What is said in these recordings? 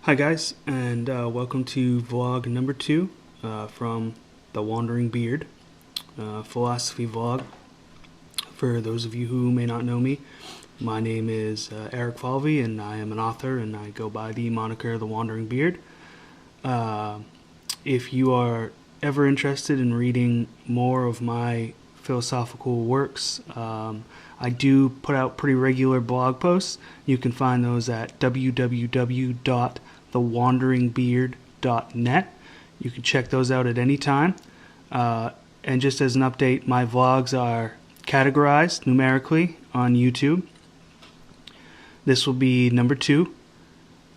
Hi guys, and welcome to vlog number 2 from The Wandering Beard, philosophy vlog. For those of you who may not know me, my name is Eric Falvey, and I am an author, and I go by the moniker The Wandering Beard. If you are ever interested in reading more of my philosophical works, I do put out pretty regular blog posts. You can find those at www.thewanderingbeard.net. You can check those out at any time. And just as an update, my vlogs are categorized numerically on YouTube. This will be number 2.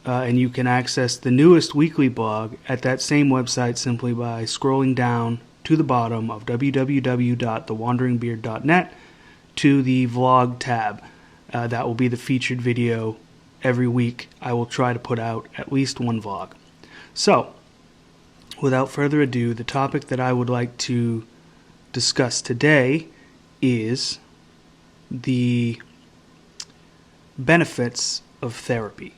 And you can access the newest weekly blog at that same website simply by scrolling down to the bottom of www.thewanderingbeard.net to the vlog tab. That will be the featured video every week. I will try to put out at least one vlog. So, without further ado, the topic that I would like to discuss today is the benefits of therapy.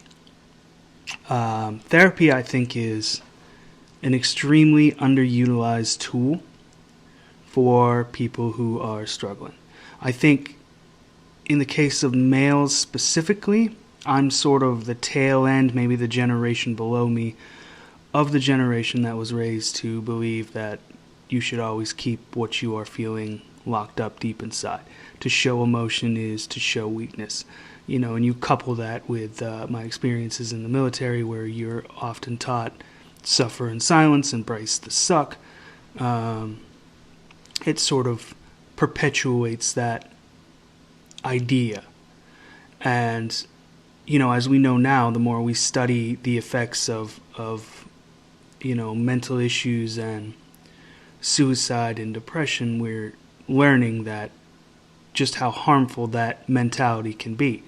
Therapy, I think, is an extremely underutilized tool for people who are struggling. I think in the case of males specifically, I'm sort of the tail end, maybe the generation below me, of the generation that was raised to believe that you should always keep what you are feeling locked up deep inside. To show emotion is to show weakness. You know, and you couple that with my experiences in the military, where you're often taught suffer in silence, embrace the suck. It sort of perpetuates that idea. And, you know, as we know now, the more we study the effects of mental issues and suicide and depression, we're learning that just how harmful that mentality can be.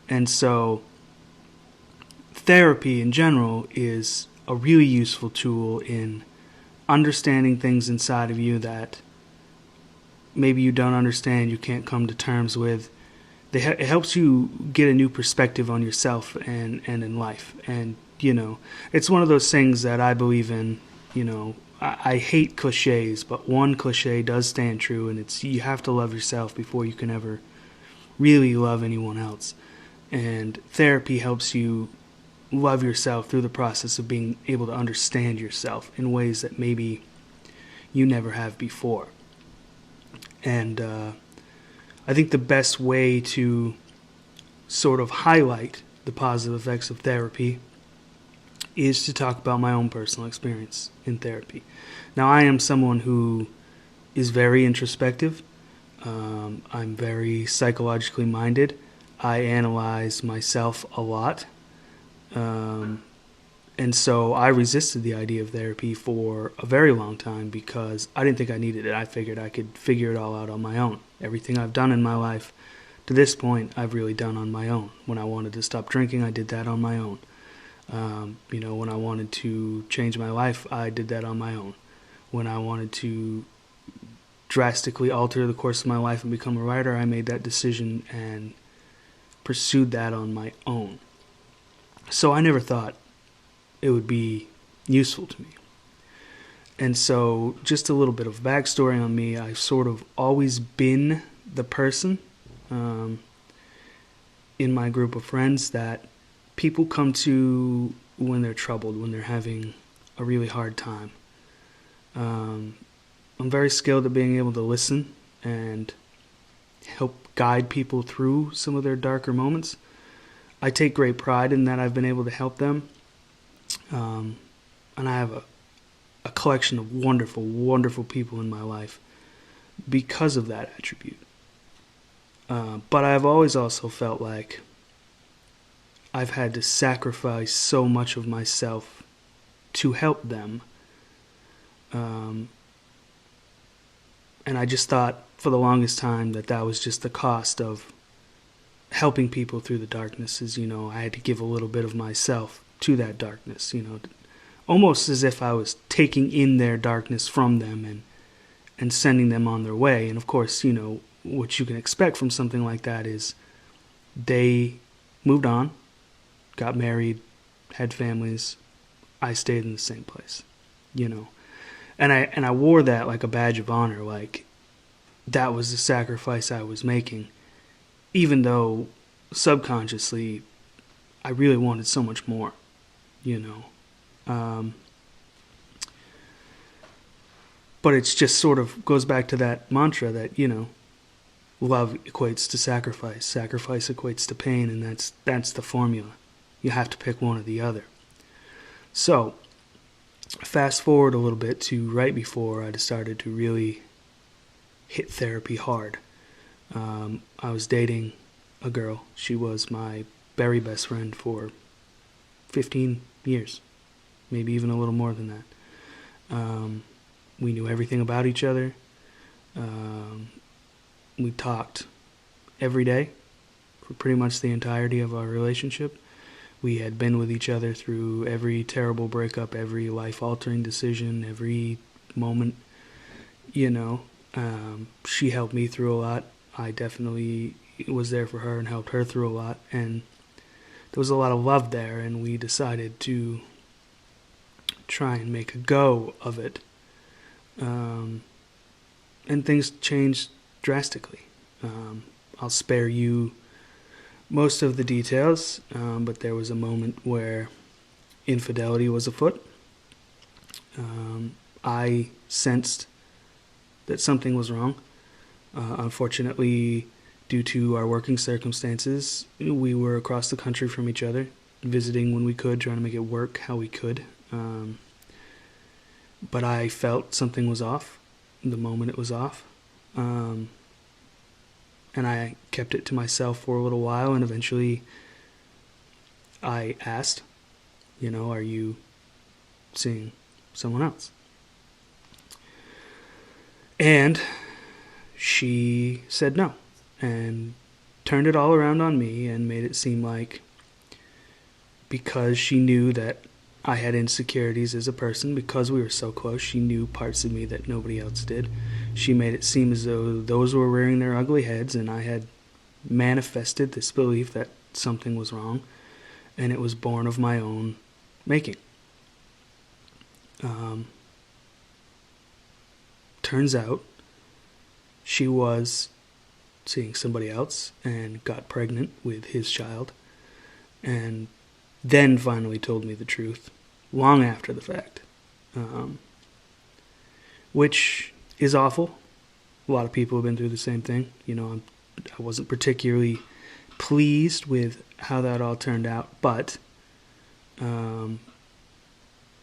And so therapy in general is a really useful tool in understanding things inside of you that maybe you don't understand, you can't come to terms with. It helps you get a new perspective on yourself and in life. And, you know, it's one of those things that I believe in. You know, I hate cliches, but one cliche does stand true, and it's you have to love yourself before you can ever really love anyone else. And therapy helps you love yourself through the process of being able to understand yourself in ways that maybe you never have before. And I think the best way to sort of highlight the positive effects of therapy is to talk about my own personal experience in therapy. Now, I am someone who is very introspective. I'm very psychologically minded. I analyze myself a lot. And so I resisted the idea of therapy for a very long time because I didn't think I needed it. I figured I could figure it all out on my own. Everything I've done in my life to this point, I've really done on my own. When I wanted to stop drinking, I did that on my own. When I wanted to change my life, I did that on my own. When I wanted to drastically alter the course of my life and become a writer, I made that decision and pursued that on my own. So I never thought it would be useful to me. And so just a little bit of backstory on me. I've sort of always been the person in my group of friends that people come to when they're troubled, when they're having a really hard time. I'm very skilled at being able to listen and help guide people through some of their darker moments. I take great pride in that I've been able to help them. And I have a collection of wonderful, wonderful people in my life because of that attribute. But I've always also felt like I've had to sacrifice so much of myself to help them. And I just thought for the longest time that was just the cost of helping people through the darkness. Is, you know, I had to give a little bit of myself to that darkness, you know, almost as if I was taking in their darkness from them and sending them on their way. And of course, you know, what you can expect from something like that is they moved on, got married, had families, I stayed in the same place, you know. And I wore that like a badge of honor, like that was the sacrifice I was making, even though subconsciously I really wanted so much more, you know. But it's just sort of goes back to that mantra that, you know, love equates to sacrifice, sacrifice equates to pain, and that's the formula. You have to pick one or the other. So, fast forward a little bit to right before I decided to really hit therapy hard. I was dating a girl. She was my very best friend for 15 years, maybe even a little more than that. We knew everything about each other. We talked every day for pretty much the entirety of our relationship. We had been with each other through every terrible breakup, every life-altering decision, every moment, you know. She helped me through a lot. I definitely was there for her and helped her through a lot. And there was a lot of love there, and we decided to try and make a go of it. And things changed drastically. I'll spare you most of the details, but there was a moment where infidelity was afoot. I sensed that something was wrong. Unfortunately, due to our working circumstances, we were across the country from each other, visiting when we could, trying to make it work how we could. But I felt something was off the moment it was off. And I kept it to myself for a little while, and eventually I asked, you know, are you seeing someone else? And she said no, and turned it all around on me and made it seem like because she knew that I had insecurities as a person, because we were so close, she knew parts of me that nobody else did. She made it seem as though those were rearing their ugly heads, and I had manifested this belief that something was wrong, and it was born of my own making. Turns out she was seeing somebody else and got pregnant with his child, and then finally told me the truth, long after the fact, which is awful. A lot of people have been through the same thing. You know, I wasn't particularly pleased with how that all turned out, but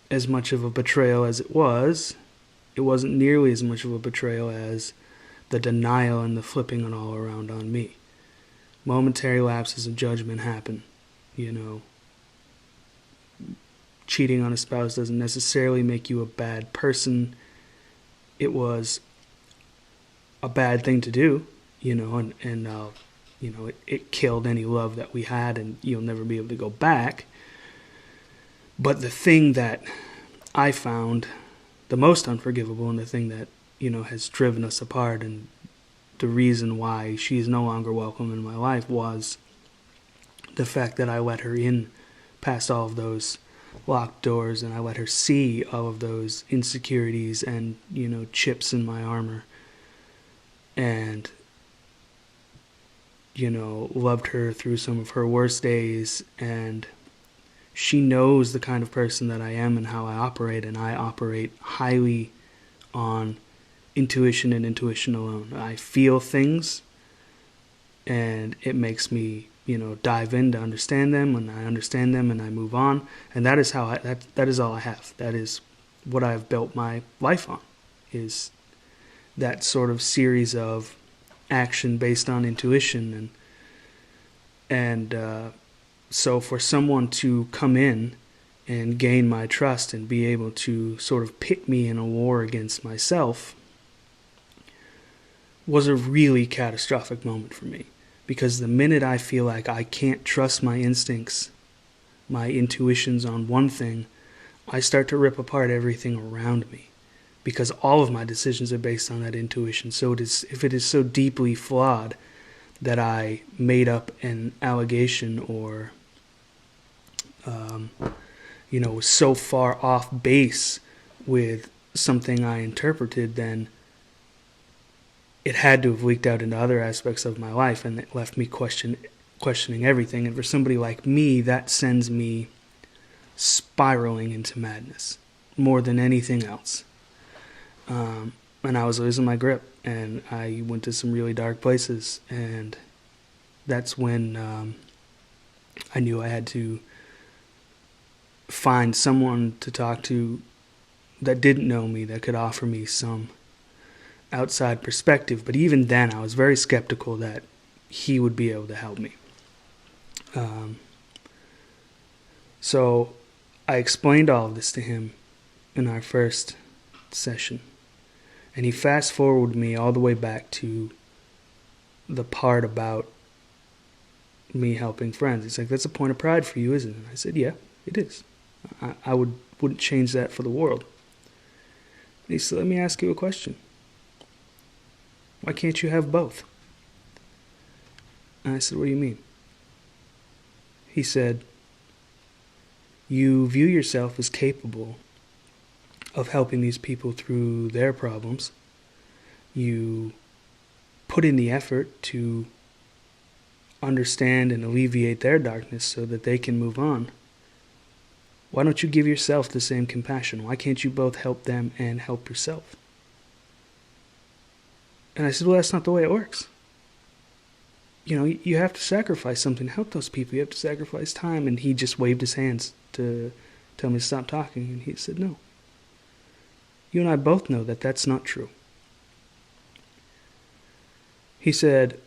as much of a betrayal as it wasn't nearly as much of a betrayal as the denial and the flipping it all around on me. Momentary lapses of judgment happen, you know. Cheating on a spouse doesn't necessarily make you a bad person. It was a bad thing to do, you know, and you know, it killed any love that we had, and you'll never be able to go back. But the thing that I found the most unforgivable, and the thing that, you know, has driven us apart, and the reason why she's no longer welcome in my life, was the fact that I let her in past all of those locked doors, and I let her see all of those insecurities and, you know, chips in my armor, and, you know, loved her through some of her worst days. And she knows the kind of person that I am and how I operate, and I operate highly on intuition and intuition alone. I feel things, and it makes me, you know, dive in to understand them, and I understand them and I move on. And that is how that is all I have. That is what I've built my life on, is that sort of series of action based on intuition. And so for someone to come in and gain my trust and be able to sort of pit me in a war against myself was a really catastrophic moment for me. Because the minute I feel like I can't trust my instincts, my intuitions on one thing, I start to rip apart everything around me. Because all of my decisions are based on that intuition. So if it is so deeply flawed that I made up an allegation or Was so far off base with something I interpreted, then it had to have leaked out into other aspects of my life, and it left me questioning everything. And for somebody like me, that sends me spiraling into madness more than anything else. And I was losing my grip, and I went to some really dark places, and that's when I knew I had to find someone to talk to that didn't know me, that could offer me some outside perspective. But even then, I was very skeptical that he would be able to help me. So I explained all of this to him in our first session, and he fast forwarded me all the way back to the part about me helping friends. He's like, "That's a point of pride for you, isn't it?" I said, "Yeah, it is. I wouldn't change that for the world." And he said, "Let me ask you a question. Why can't you have both?" And I said, "What do you mean?" He said, "You view yourself as capable of helping these people through their problems. You put in the effort to understand and alleviate their darkness so that they can move on. Why don't you give yourself the same compassion? Why can't you both help them and help yourself?" And I said, "Well, that's not the way it works. You have to sacrifice something to help those people. You have to sacrifice time." And he just waved his hands to tell me to stop talking. And he said, "No. You and I both know that that's not true." He said,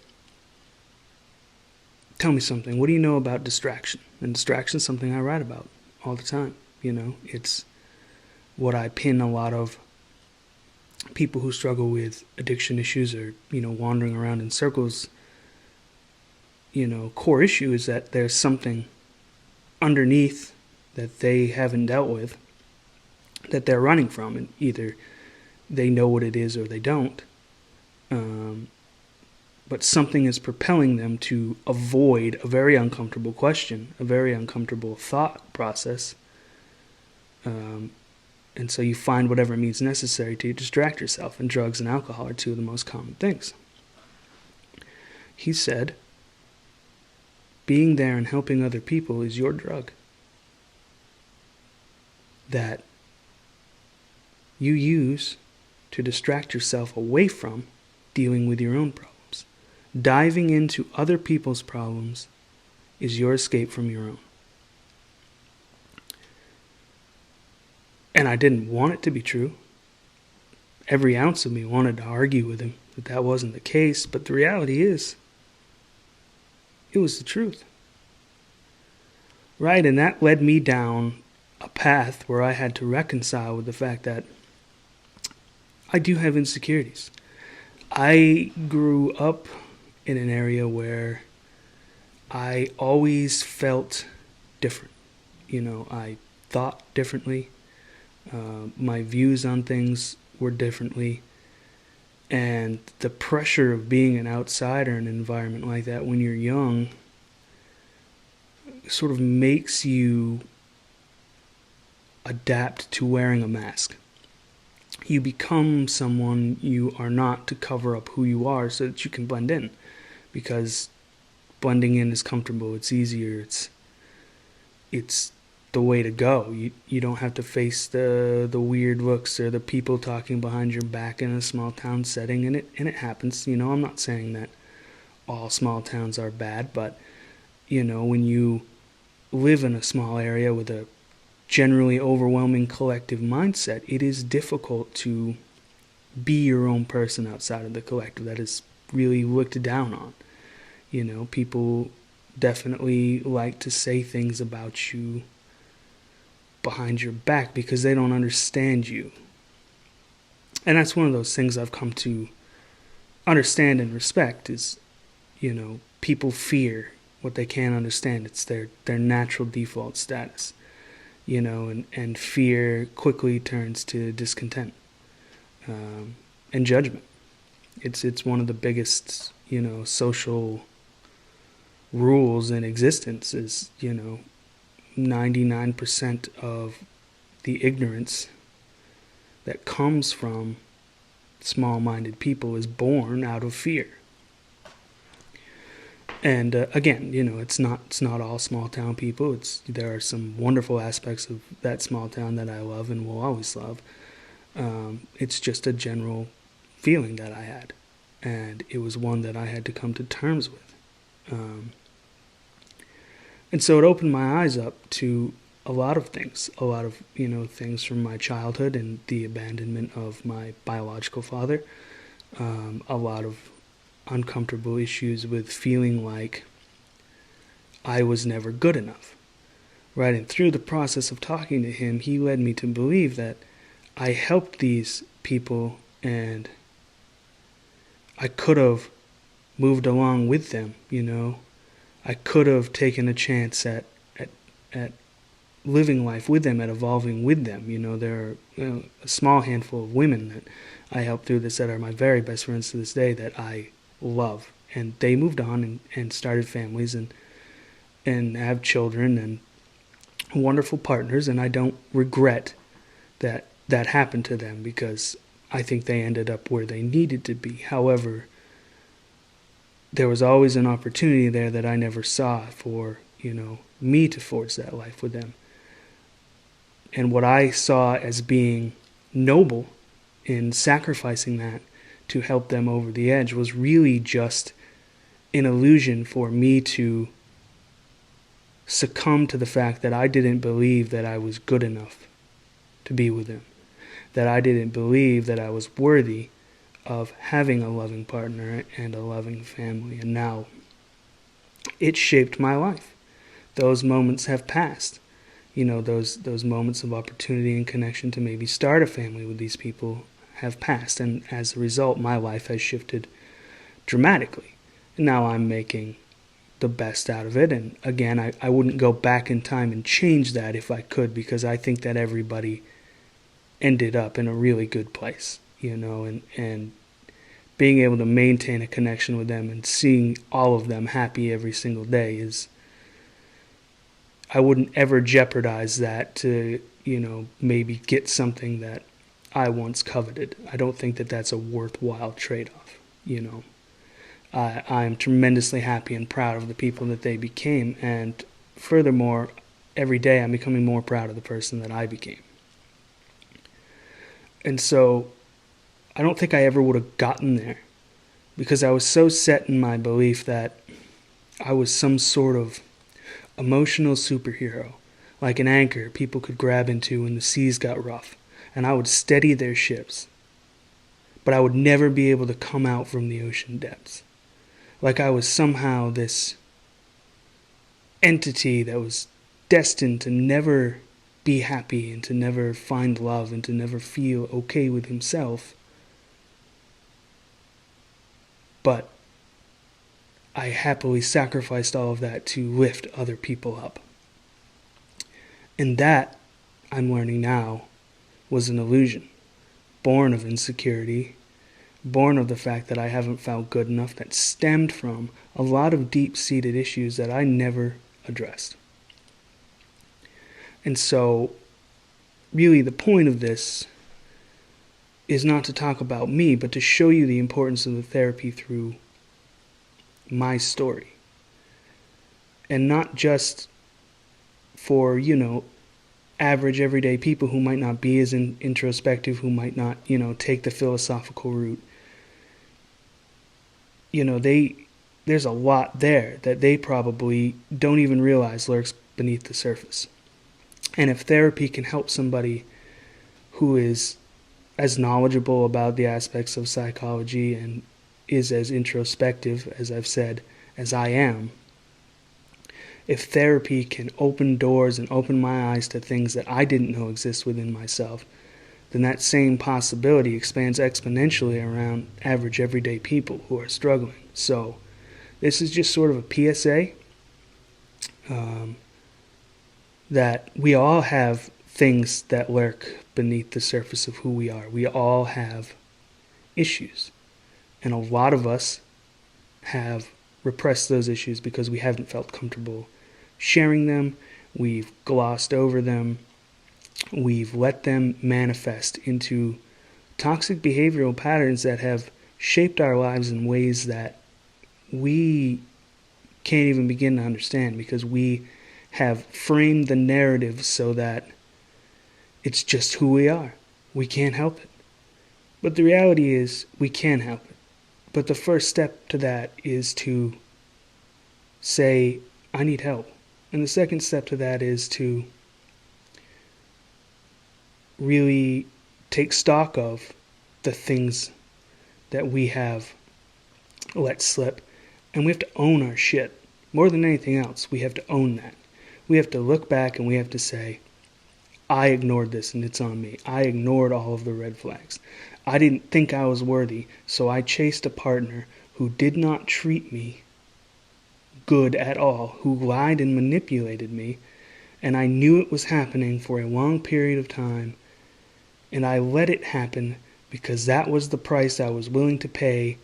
"Tell me something. What do you know about distraction?" And distraction is something I write about all the time. It's what I pin a lot of people who struggle with addiction issues or, wandering around in circles. Core issue is that there's something underneath that they haven't dealt with, that they're running from, and either they know what it is or they don't. But something is propelling them to avoid a very uncomfortable question, a very uncomfortable thought process. And so you find whatever means necessary to distract yourself, and drugs and alcohol are two of the most common things. He said, being there and helping other people is your drug that you use to distract yourself away from dealing with your own problems. Diving into other people's problems is your escape from your own. And I didn't want it to be true. Every ounce of me wanted to argue with him that that wasn't the case, but the reality is, it was the truth. Right, and that led me down a path where I had to reconcile with the fact that I do have insecurities. I grew up in an area where I always felt different. I thought differently. My views on things were differently. And the pressure of being an outsider in an environment like that when you're young sort of makes you adapt to wearing a mask. You become someone you are not to cover up who you are so that you can blend in. Because blending in is comfortable, it's easier, it's the way to go. You don't have to face the weird looks or the people talking behind your back in a small town setting, and it happens. I'm not saying that all small towns are bad, but when you live in a small area with a generally overwhelming collective mindset, it is difficult to be your own person outside of the collective. That is really looked down on. People definitely like to say things about you behind your back because they don't understand you. And that's one of those things I've come to understand and respect is, people fear what they can't understand. It's their natural default status, and fear quickly turns to discontent and judgment. It's one of the biggest, social rules in existence is, 99% of the ignorance that comes from small-minded people is born out of fear. And again, it's not all small town people. There are some wonderful aspects of that small town that I love and will always love. It's just a general feeling that I had, and it was one that I had to come to terms with. And so it opened my eyes up to a lot of things, things from my childhood and the abandonment of my biological father, a lot of uncomfortable issues with feeling like I was never good enough, right? And through the process of talking to him, he led me to believe that I helped these people and I could have moved along with them, I could have taken a chance at living life with them, at evolving with them. There are a small handful of women that I helped through this that are my very best friends to this day that I love. And they moved on and started families and have children and wonderful partners, and I don't regret that happened to them because I think they ended up where they needed to be. However, there was always an opportunity there that I never saw for, me to forge that life with them. And what I saw as being noble in sacrificing that to help them over the edge was really just an illusion for me to succumb to the fact that I didn't believe that I was good enough to be with them, that I didn't believe that I was worthy of having a loving partner and a loving family. And now it shaped my life. Those moments have passed. Those moments of opportunity and connection to maybe start a family with these people have passed. And as a result, my life has shifted dramatically. And now I'm making the best out of it. And again, I wouldn't go back in time and change that if I could, because I think that everybody ended up in a really good place, and being able to maintain a connection with them and seeing all of them happy every single day is, I wouldn't ever jeopardize that to, maybe get something that I once coveted. I don't think that that's a worthwhile trade-off, I'm tremendously happy and proud of the people that they became, and furthermore, every day I'm becoming more proud of the person that I became. And so I don't think I ever would have gotten there because I was so set in my belief that I was some sort of emotional superhero, like an anchor people could grab into when the seas got rough, and I would steady their ships. But I would never be able to come out from the ocean depths. Like I was somehow this entity that was destined to never be happy and to never find love and to never feel okay with himself. But I happily sacrificed all of that to lift other people up. And that, I'm learning now, was an illusion, born of insecurity, born of the fact that I haven't felt good enough, that stemmed from a lot of deep-seated issues that I never addressed. And so, really the point of this is not to talk about me, but to show you the importance of the therapy through my story. And not just for, average everyday people who might not be as introspective, who might not, take the philosophical route. There's a lot there that they probably don't even realize lurks beneath the surface. And if therapy can help somebody who is as knowledgeable about the aspects of psychology and is as introspective, as I've said, as I am, if therapy can open doors and open my eyes to things that I didn't know exist within myself, then that same possibility expands exponentially around average everyday people who are struggling. So this is just sort of a PSA that we all have things that lurk beneath the surface of who we are. We all have issues. And a lot of us have repressed those issues because we haven't felt comfortable sharing them, we've glossed over them, we've let them manifest into toxic behavioral patterns that have shaped our lives in ways that we can't even begin to understand, because we have framed the narrative so that it's just who we are. We can't help it. But the reality is, we can help it. But the first step to that is to say, I need help. And the second step to that is to really take stock of the things that we have let slip. And we have to own our shit. More than anything else, we have to own that. We have to look back and we have to say, I ignored this and it's on me. I ignored all of the red flags. I didn't think I was worthy, so I chased a partner who did not treat me good at all, who lied and manipulated me, and I knew it was happening for a long period of time, and I let it happen because that was the price I was willing to pay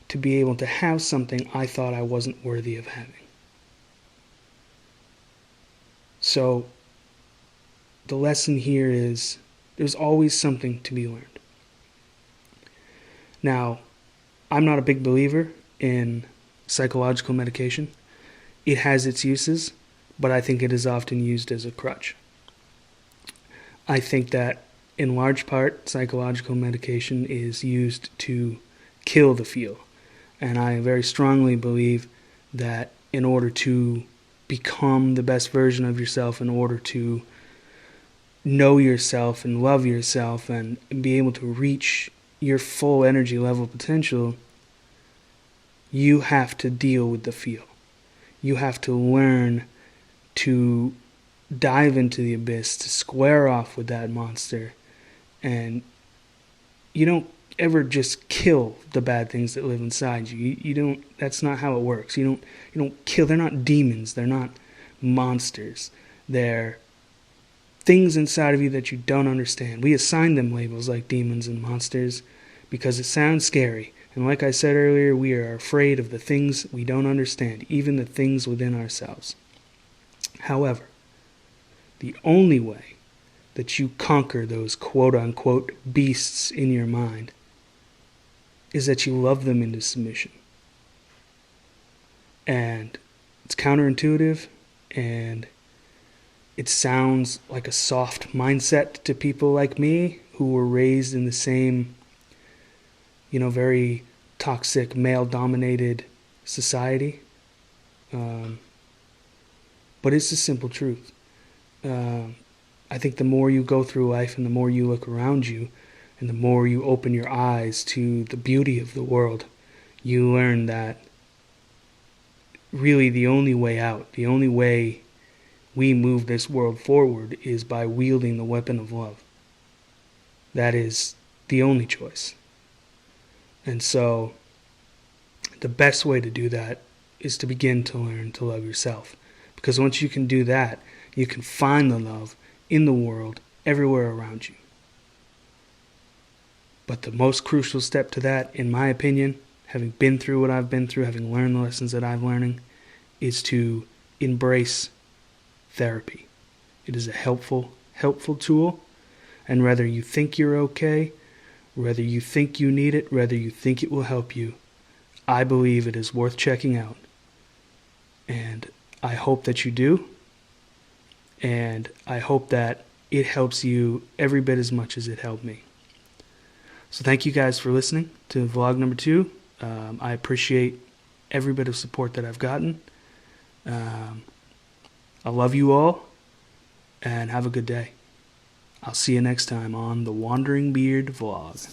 to be able to have something I thought I wasn't worthy of having. So, the lesson here is there's always something to be learned. Now, I'm not a big believer in psychological medication. It has its uses, but I think it is often used as a crutch. I think that in large part, psychological medication is used to kill the feel. And I very strongly believe that in order to become the best version of yourself, in order to know yourself and love yourself and be able to reach your full energy level potential, you have to deal with the feel. You have to learn to dive into the abyss, to square off with that monster. And you don't ever just kill the bad things that live inside you. You don't. That's not how it works. You don't kill. They're not demons. They're not monsters. They're things inside of you that you don't understand. We assign them labels like demons and monsters because it sounds scary. And like I said earlier, we are afraid of the things we don't understand, even the things within ourselves. However, the only way that you conquer those quote-unquote beasts in your mind is that you love them into submission. And it's counterintuitive, and it sounds like a soft mindset to people like me who were raised in the same, very toxic, male-dominated society. But it's the simple truth. I think the more you go through life and the more you look around you and the more you open your eyes to the beauty of the world, you learn that really the only way out, the only way we move this world forward is by wielding the weapon of love. That is the only choice. And so the best way to do that is to begin to learn to love yourself. Because once you can do that, you can find the love in the world everywhere around you. But the most crucial step to that, in my opinion, having been through what I've been through, having learned the lessons that I'm learning, is to embrace therapy. It is a helpful tool, and whether you think you're okay, whether you think you need it, whether you think it will help you, I believe it is worth checking out. And I hope that you do, and I hope that it helps you every bit as much as it helped me. So thank you guys for listening to vlog number 2. I appreciate every bit of support that I've gotten. I love you all, and have a good day. I'll see you next time on the Wandering Beard Vlog.